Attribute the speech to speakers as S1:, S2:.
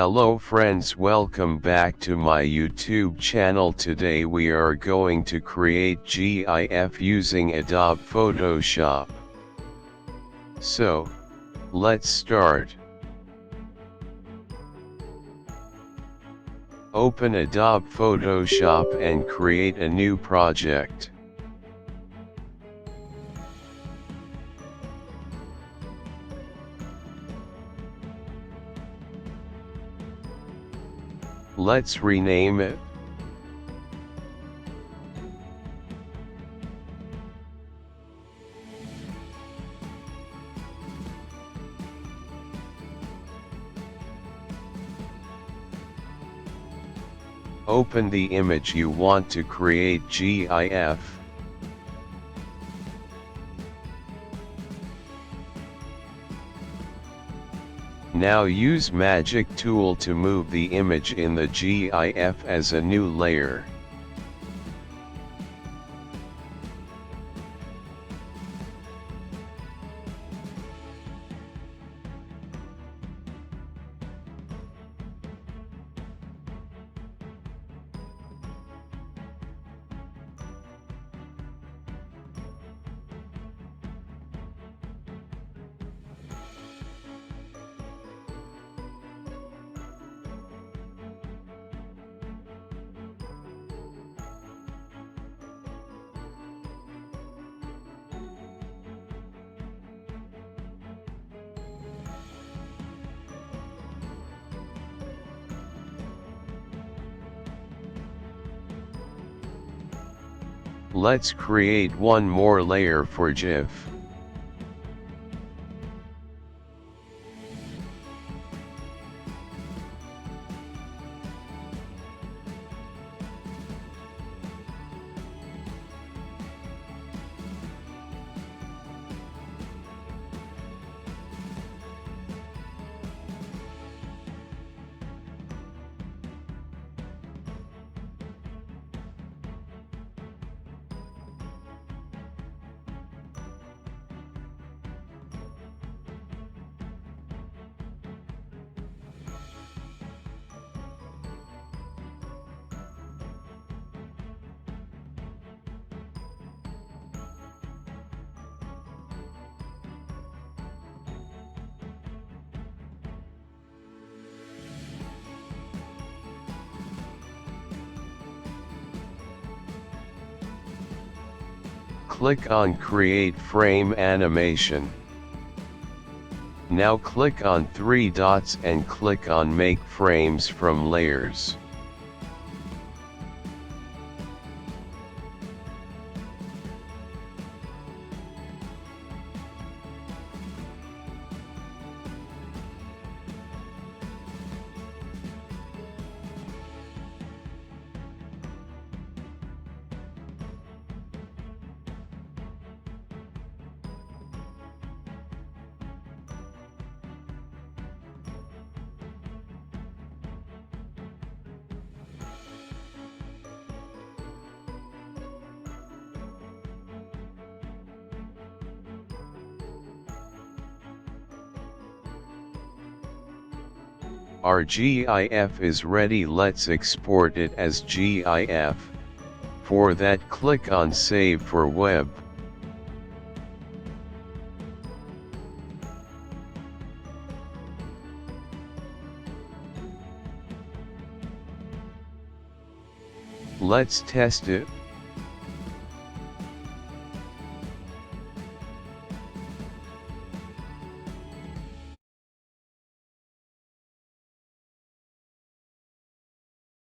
S1: Hello friends, welcome back to my YouTube channel. Today we are going to create GIF using Adobe Photoshop. So, let's start. Open Adobe Photoshop and create a new project. Let's rename it. Open the image you want to create GIF. Now use Magic tool to move the image in the GIF as a new layer. Let's create one more layer for GIF. Click on Create Frame Animation. Now click on three dots and click on Make Frames from Layers. Our GIF is ready. Let's export it as GIF. For that, click on Save for Web. Let's test it.